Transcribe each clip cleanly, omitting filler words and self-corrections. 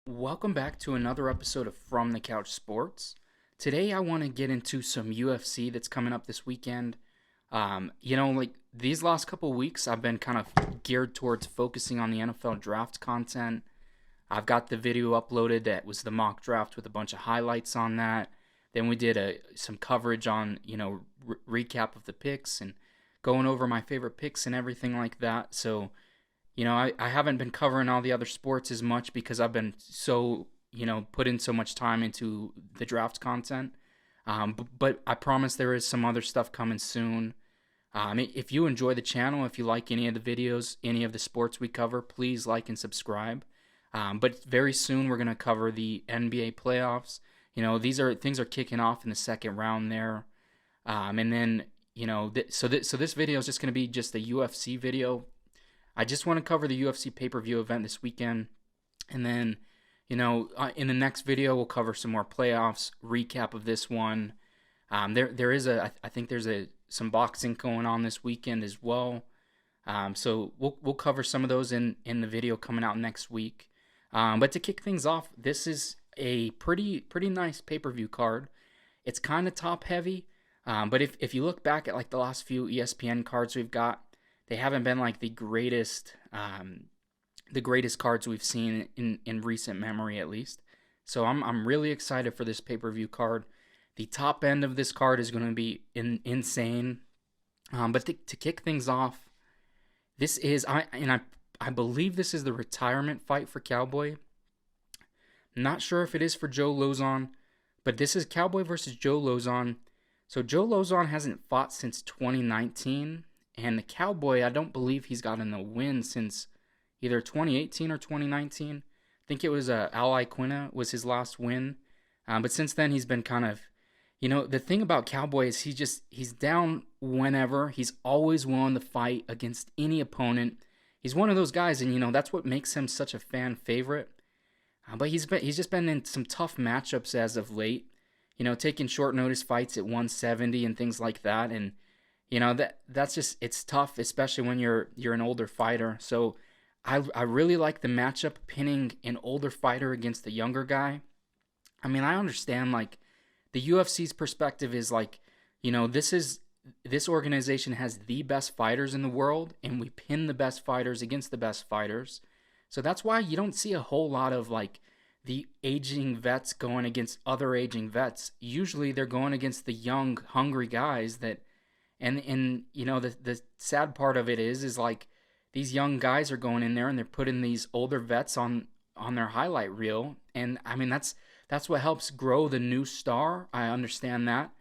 Welcome back to another episode of From the Couch Sports. Today I want to get into some UFC that's coming up this weekend. Like these last couple weeks, I've been kind of geared towards focusing on the NFL draft content. I've got the video uploaded that was the mock draft with a bunch of highlights on that. Then we did some coverage on, recap of the picks and going over my favorite picks and everything like that. So, I haven't been covering all the other sports as much because I've been so, put in so much time into the draft content. But I promise there is some other stuff coming soon. If you enjoy the channel, if you like any of the videos, any of the sports we cover, please like and subscribe. But very soon we're going to cover the NBA playoffs. Things are kicking off in the second round there. And then, so this video is just going to be just a UFC video. I just want to cover the UFC pay-per-view event this weekend. And then, in the next video, we'll cover some more playoffs, recap of this one. I think there's some boxing going on this weekend as well. So we'll cover some of those in the video coming out next week. But to kick things off, this is a pretty nice pay-per-view card. It's kind of top heavy. But if you look back at like the last few ESPN cards we've got, they haven't been like the greatest cards we've seen in recent memory, at least. So I'm really excited for this pay-per-view card. The top end of this card is going to be insane. But to kick things off, this is I believe this is the retirement fight for Cowboy. Not sure if it is for Joe Lauzon, but this is Cowboy versus Joe Lauzon. So Joe Lauzon hasn't fought since 2019. And the Cowboy, I don't believe he's gotten a win since either 2018 or 2019. I think it was Ali Quina was his last win. But since then, he's been kind of, the thing about Cowboy is he's down whenever. He's always willing to fight against any opponent. He's one of those guys, and, that's what makes him such a fan favorite. But he's just been in some tough matchups as of late. Taking short notice fights at 170 and things like that. And that's just, it's tough, especially when you're an older fighter. So I really like the matchup, pinning an older fighter against a younger guy. I mean, I understand like the UFC's perspective is like, this organization has the best fighters in the world, and we pin the best fighters against the best fighters. So that's why you don't see a whole lot of like the aging vets going against other aging vets. Usually they're going against the young, hungry guys that. And the sad part of it is like these young guys are going in there and they're putting these older vets on their highlight reel. And I mean that's what helps grow the new star. I understand that.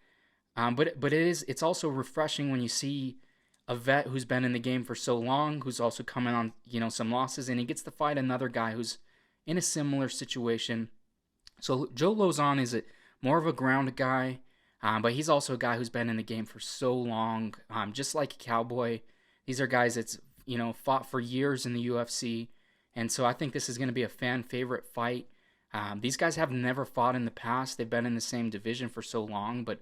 But it's also refreshing when you see a vet who's been in the game for so long, who's also coming on, some losses, and he gets to fight another guy who's in a similar situation. So Joe Lauzon is more of a ground guy. But he's also a guy who's been in the game for so long, just like Cowboy. These are guys that's, fought for years in the UFC. And so I think this is going to be a fan favorite fight. These guys have never fought in the past. They've been in the same division for so long. But,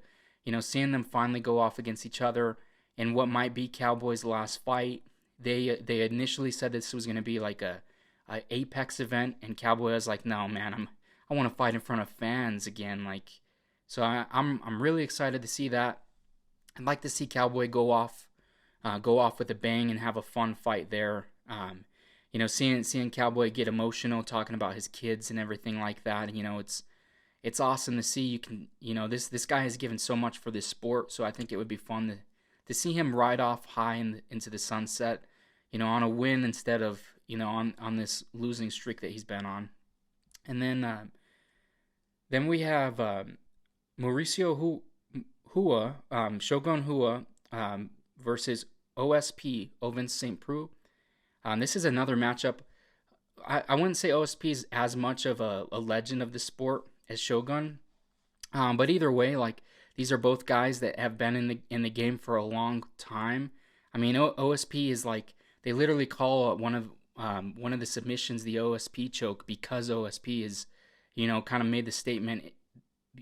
seeing them finally go off against each other in what might be Cowboy's last fight, they initially said this was going to be like a Apex event. And Cowboy was like, no, man, I want to fight in front of fans again. So I'm really excited to see that. I'd like to see Cowboy go off with a bang and have a fun fight there. Seeing Cowboy get emotional, talking about his kids and everything like that. It's awesome to see. You can, this guy has given so much for this sport. So I think it would be fun to see him ride off high into the sunset, on a win instead of, on this losing streak that he's been on. And then we have Mauricio Hua, Shogun Hua versus OSP, Ovin St. Preux. This is another matchup. I wouldn't say OSP is as much of a legend of the sport as Shogun, but either way, like these are both guys that have been in the game for a long time. I mean, OSP is like they literally call one of the submissions the OSP choke because OSP is, kind of made the statement.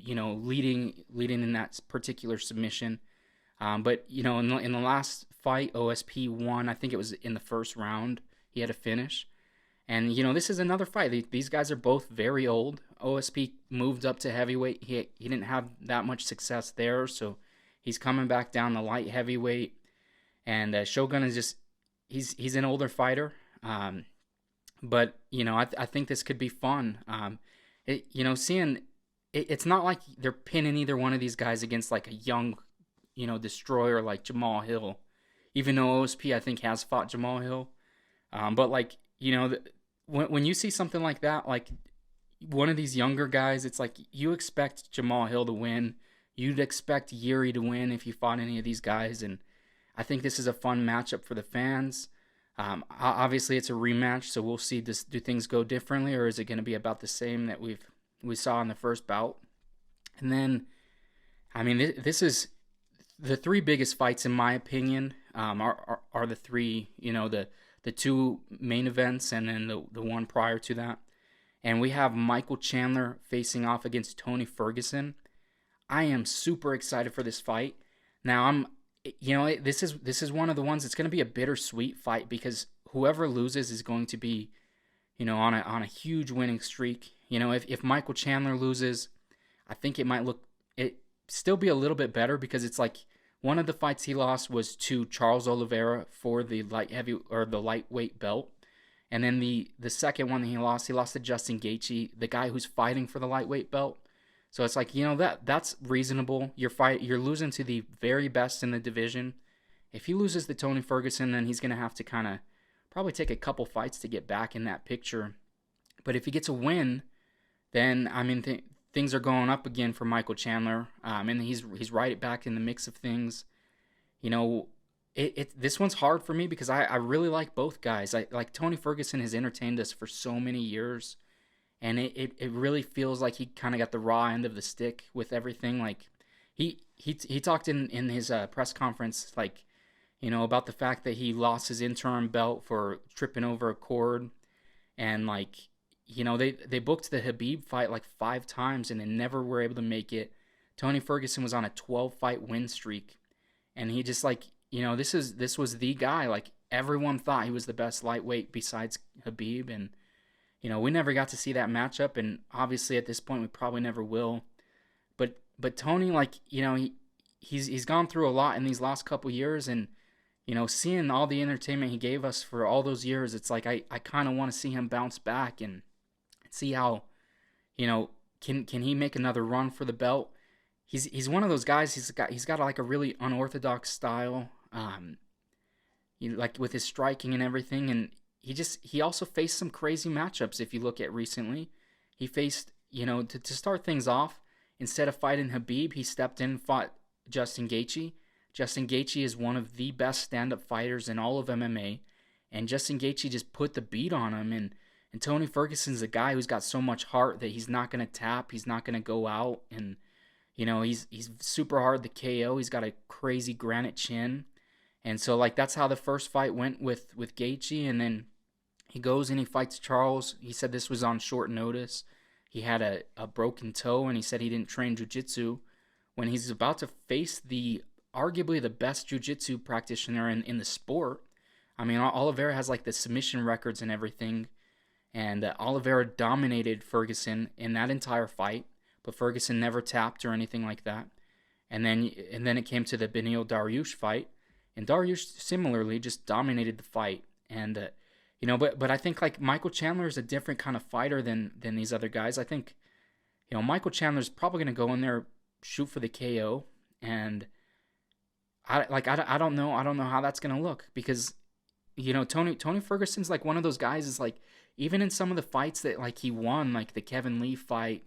Leading in that particular submission. But, in the last fight, OSP won. I think it was in the first round. He had a finish. And, this is another fight. These guys are both very old. OSP moved up to heavyweight. He didn't have that much success there, so he's coming back down to light heavyweight. And Shogun is just, he's an older fighter. But, I think this could be fun. It's not like they're pinning either one of these guys against like a young, destroyer like Jamal Hill. Even though OSP, I think, has fought Jamal Hill. But like, when you see something like that, like one of these younger guys, it's like you expect Jamal Hill to win. You'd expect Yuri to win if you fought any of these guys. And I think this is a fun matchup for the fans. Obviously, it's a rematch, so we'll see. Do things go differently, or is it going to be about the same that we saw in the first bout? And then, this is the three biggest fights in my opinion. Are the three, the two main events and then the one prior to that. And we have Michael Chandler facing off against Tony Ferguson. I am super excited for this fight. Now this is one of the ones that's going to be a bittersweet fight because whoever loses is going to be, on a huge winning streak. If Michael Chandler loses, I think it still be a little bit better because it's like one of the fights he lost was to Charles Oliveira for the lightweight belt. And then the second one he lost to Justin Gaethje, the guy who's fighting for the lightweight belt. So it's like, that's reasonable. You're losing to the very best in the division. If he loses to Tony Ferguson, then he's going to have to kind of probably take a couple fights to get back in that picture. But if he gets a win, then things are going up again for Michael Chandler, and he's right back in the mix of things. This one's hard for me because I really like both guys. Like Tony Ferguson has entertained us for so many years, and it really feels like he kind of got the raw end of the stick with everything. Like he talked in his press conference about the fact that he lost his interim belt for tripping over a cord, and they booked the Khabib fight like 5 times and they never were able to make it. Tony Ferguson was on a 12-fight win streak, and he just this was the guy. Like everyone thought he was the best lightweight besides Khabib, and we never got to see that matchup, and obviously at this point we probably never will. But Tony, he's gone through a lot in these last couple years, and seeing all the entertainment he gave us for all those years, it's like I kind of want to see him bounce back and see how, can he make another run for the belt. He's one of those guys. He's got like a really unorthodox style, like with his striking and everything. And he also faced some crazy matchups. If you look at recently, he faced, to start things off, instead of fighting Khabib, he stepped in and fought Justin Gaethje. Justin Gaethje is one of the best stand-up fighters in all of MMA, and Justin Gaethje just put the beat on him. And Tony Ferguson's a guy who's got so much heart that he's not going to tap, he's not going to go out, and he's super hard to KO. He's got a crazy granite chin, and so that's how the first fight went with Gaethje. And then he goes and he fights Charles. He said this was on short notice. He had a broken toe, and he said he didn't train jiu-jitsu. When he's about to face arguably the best jiu-jitsu practitioner in the sport. Oliveira has the submission records and everything, and Oliveira dominated Ferguson in that entire fight, but Ferguson never tapped or anything like that. And then it came to the Beneil Dariush fight, and Dariush similarly just dominated the fight. And but I think Michael Chandler is a different kind of fighter than these other guys. I think Michael Chandler's probably going to go in there, shoot for the KO, and I don't know how that's gonna look, because Tony Ferguson's one of those guys is even in some of the fights that he won, like the Kevin Lee fight,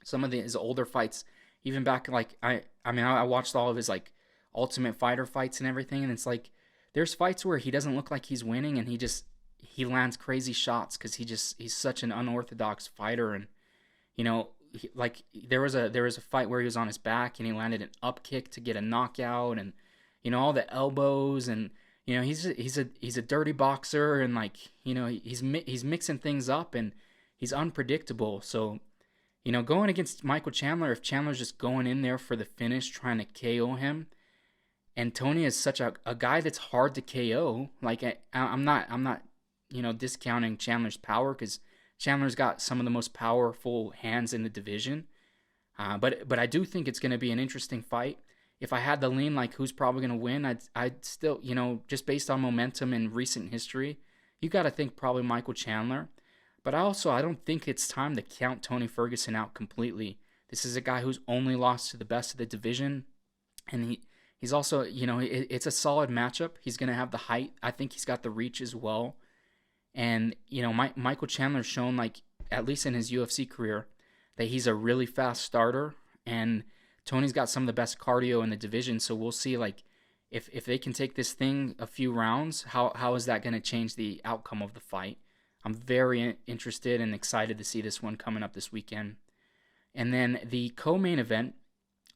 some of his older fights, even back I watched all of his Ultimate Fighter fights and everything, and it's there's fights where he doesn't look like he's winning, and he lands crazy shots because he's such an unorthodox fighter. And there was a fight where he was on his back and he landed an up kick to get a knockout, and all the elbows, and he's a dirty boxer, and he's mixing things up, and he's unpredictable. So going against Michael Chandler, if Chandler's just going in there for the finish, trying to KO him, and Tony is such a guy that's hard to KO. I'm not discounting Chandler's power, because Chandler's got some of the most powerful hands in the division. But I do think it's going to be an interesting fight. If I had to lean like who's probably going to win, I'd still, just based on momentum and recent history, you got to think probably Michael Chandler. But I don't think it's time to count Tony Ferguson out completely. This is a guy who's only lost to the best of the division, and he's also, it's a solid matchup. He's going to have the height. I think he's got the reach as well. And, Michael Chandler's shown, like, at least in his UFC career, that he's a really fast starter, and Tony's got some of the best cardio in the division. So we'll see, like, if they can take this thing a few rounds, how is that going to change the outcome of the fight? I'm very interested and excited to see this one coming up this weekend. And then the co-main event,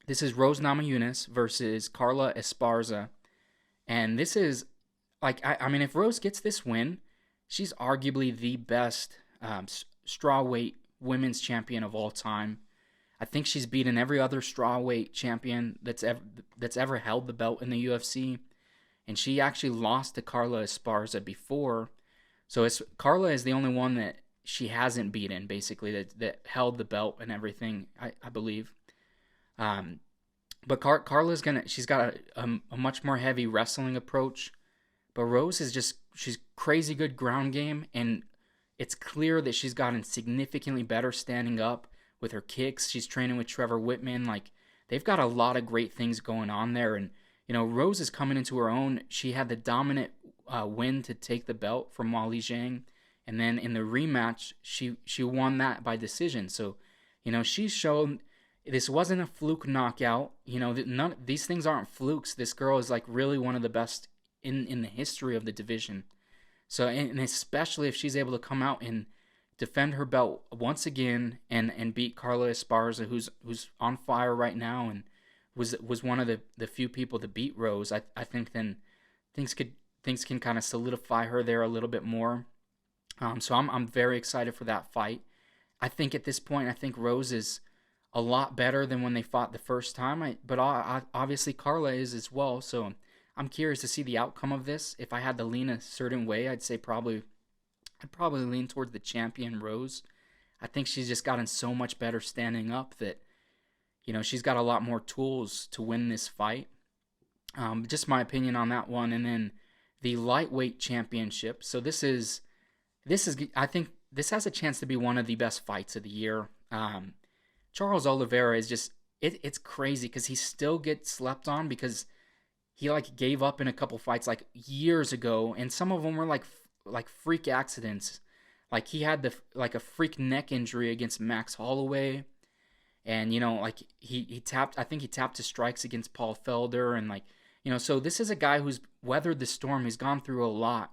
this is Rose Namajunas versus Carla Esparza. And this is, like, I mean, if Rose gets this win, she's arguably the best strawweight women's champion of all time. I think she's beaten every other strawweight champion that's ever held the belt in the UFC. And she actually lost to Carla Esparza before. So Carla is the only one that she hasn't beaten, basically, that held the belt and everything, I believe. But Carla's she's got a much more heavy wrestling approach. But Rose she's crazy good ground game, and it's clear that she's gotten significantly better standing up with her kicks. She's training with Trevor Whitman. Like, they've got a lot of great things going on there. And, Rose is coming into her own. She had the dominant win to take the belt from Wally Zhang. And then in the rematch, she won that by decision. So, she's shown this wasn't a fluke knockout. These things aren't flukes. This girl is, like, really one of the best in the history of the division. So, and especially if she's able to come out and defend her belt once again and beat Carla Esparza, who's on fire right now and was one of the few people to beat Rose, I think then things can kind of solidify her there a little bit more. So I'm very excited for that fight. I think at this point, Rose is a lot better than when they fought the first time. But obviously Carla is as well. So I'm curious to see the outcome of this. If I had to lean a certain way, I'd probably lean towards the champion Rose. I think she's just gotten so much better standing up that, she's got a lot more tools to win this fight. Just my opinion on that one. And then the lightweight championship. So this is, I think this has a chance to be one of the best fights of the year. Charles Oliveira is just, it's crazy because he still gets slept on because he, like, gave up in a couple fights, like, years ago, and some of them were like freak accidents. Like, he had a freak neck injury against Max Holloway, and like he tapped. I think he tapped his strikes against Paul Felder, and so this is a guy who's weathered the storm. He's gone through a lot,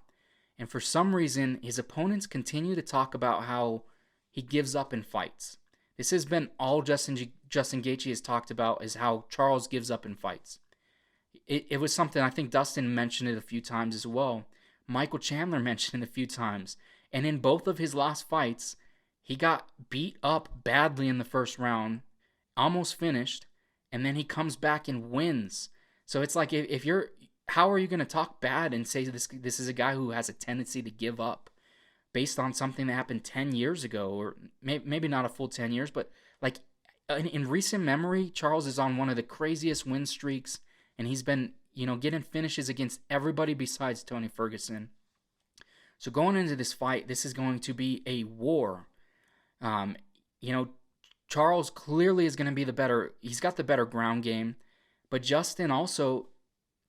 and for some reason, his opponents continue to talk about how he gives up in fights. This has been all Justin Gaethje has talked about, is how Charles gives up in fights. It was something I think Dustin mentioned it a few times as well. Michael Chandler mentioned it a few times. And in both of his last fights, he got beat up badly in the first round, almost finished, and then he comes back and wins. So it's like, how are you going to talk bad and say this is a guy who has a tendency to give up based on something that happened 10 years ago, or maybe not a full 10 years, but like in recent memory, Charles is on one of the craziest win streaks, and he's been, getting finishes against everybody besides Tony Ferguson. So going into this fight, this is going to be a war. Charles clearly is going to be he's got the better ground game, but Justin also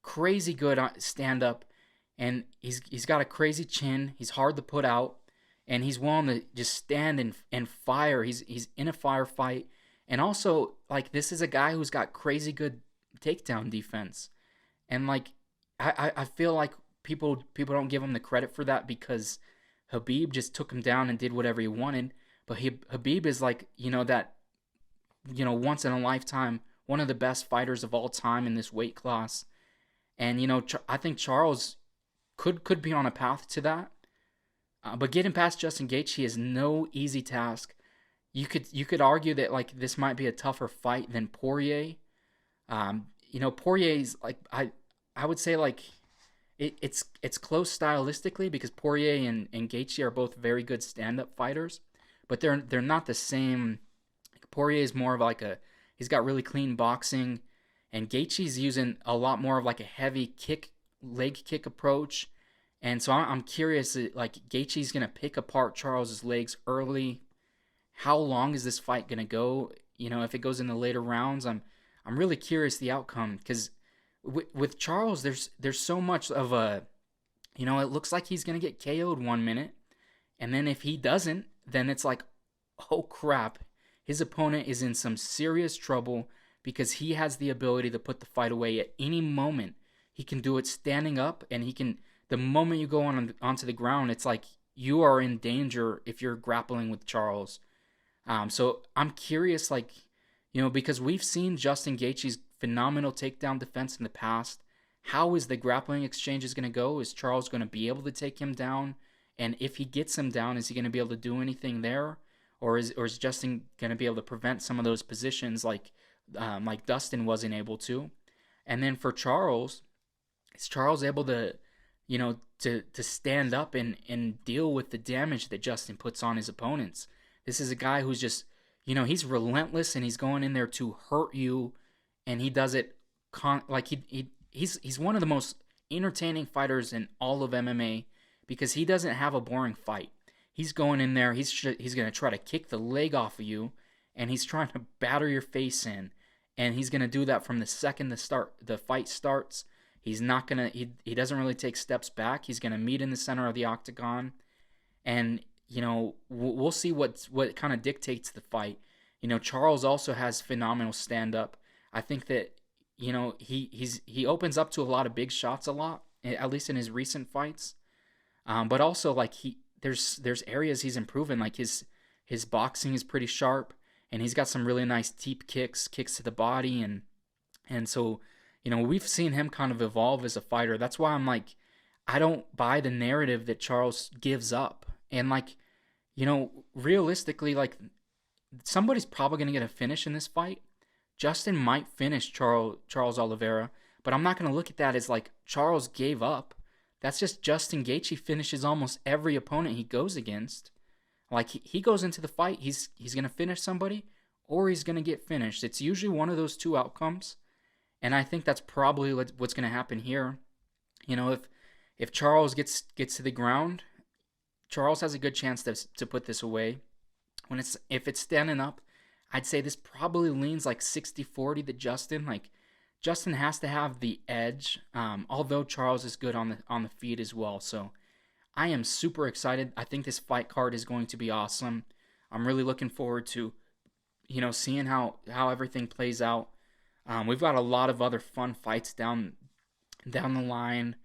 crazy good stand-up, and he's got a crazy chin. He's hard to put out, and he's willing to just stand and fire. He's in a firefight, and also, like, this is a guy who's got crazy good takedown defense, and like I feel like people don't give him the credit for that because Khabib just took him down and did whatever he wanted. But Khabib is like, once in a lifetime, one of the best fighters of all time in this weight class, and I think Charles could be on a path to that. But getting past Justin Gaethje is no easy task. You could argue that, like, this might be a tougher fight than Poirier. Poirier's, like, I would say, like, it's close stylistically because Poirier and Gaethje are both very good stand-up fighters, but they're not the same. Poirier is more of like a he's got really clean boxing, and Gaethje's using a lot more of like a heavy kick, leg kick approach. And so I'm curious, like Gaethje's gonna pick apart Charles's legs early. How long is this fight gonna go? You know, if it goes in the later rounds, I'm really curious the outcome because with Charles, there's so much of a, you know, it looks like he's gonna get KO'd 1 minute, and then if he doesn't, then it's like, oh crap, his opponent is in some serious trouble because he has the ability to put the fight away at any moment. He can do it standing up, and he can. The moment you go onto the ground, it's like you are in danger if you're grappling with Charles. So I'm curious, like, you know, because we've seen Justin Gaethje's phenomenal takedown defense in the past. How is the grappling exchange is going to go? Is Charles going to be able to take him down? And if he gets him down, is he going to be able to do anything there? Or is Justin going to be able to prevent some of those positions like Dustin wasn't able to? And then for Charles, is Charles able to, you know, to stand up and deal with the damage that Justin puts on his opponents? This is a guy who's just, you know, he's relentless and he's going in there to hurt you, and he does it he's one of the most entertaining fighters in all of MMA because he doesn't have a boring fight. He's going in there, he's going to try to kick the leg off of you, and he's trying to batter your face in, and he's going to do that from the second the fight starts. He's not going to he doesn't really take steps back. He's going to meet in the center of the octagon, and you know, we'll see what kind of dictates the fight. You know, Charles also has phenomenal stand up. I think that, you know, he opens up to a lot of big shots a lot, at least in his recent fights. But also like there's areas he's improving. Like his boxing is pretty sharp, and he's got some really nice deep kicks to the body, and so, you know, we've seen him kind of evolve as a fighter. That's why I'm like, I don't buy the narrative that Charles gives up. And like, you know, realistically, like somebody's probably going to get a finish in this fight. Justin might finish Charles Oliveira, but I'm not going to look at that as like Charles gave up. That's just Justin Gaethje finishes almost every opponent he goes against. Like he goes into the fight, he's going to finish somebody or he's going to get finished. It's usually one of those two outcomes. And I think that's probably what's going to happen here. You know, if Charles gets to the ground, Charles has a good chance to put this away. If it's standing up, I'd say this probably leans like 60-40 to Justin. Like Justin has to have the edge, although Charles is good on the feet as well. So I am super excited. I think this fight card is going to be awesome. I'm really looking forward to, you know, seeing how everything plays out. We've got a lot of other fun fights down the line.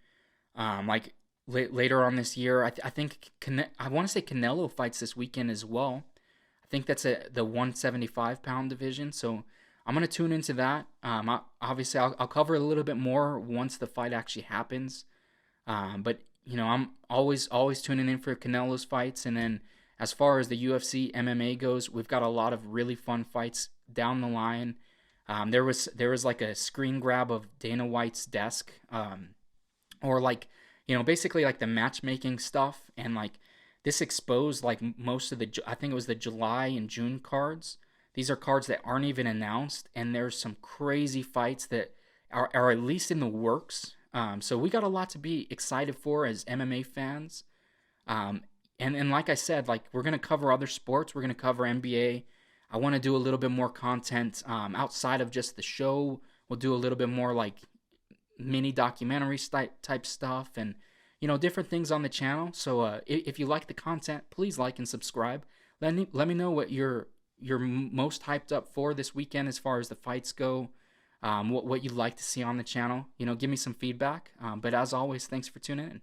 Like later on this year, I think I want to say Canelo fights this weekend as well. I think that's the 175-pound division. So I'm gonna tune into that. Obviously, I'll cover a little bit more once the fight actually happens. But you know, I'm always tuning in for Canelo's fights. And then as far as the UFC MMA goes, we've got a lot of really fun fights down the line. There was like a screen grab of Dana White's desk, or like, you know, basically like the matchmaking stuff, and like this exposed like most of I think it was the July and June cards. These are cards that aren't even announced, and there's some crazy fights that are at least in the works. So we got a lot to be excited for as MMA fans. And like I said, like we're gonna cover other sports. We're gonna cover NBA. I want to do a little bit more content outside of just the show. We'll do a little bit more like mini documentary type stuff, and you know, different things on the channel. So if you like the content, please like and subscribe. Let me know what you're most hyped up for this weekend as far as the fights go. What you'd like to see on the channel. You know, give me some feedback. But as always, thanks for tuning in.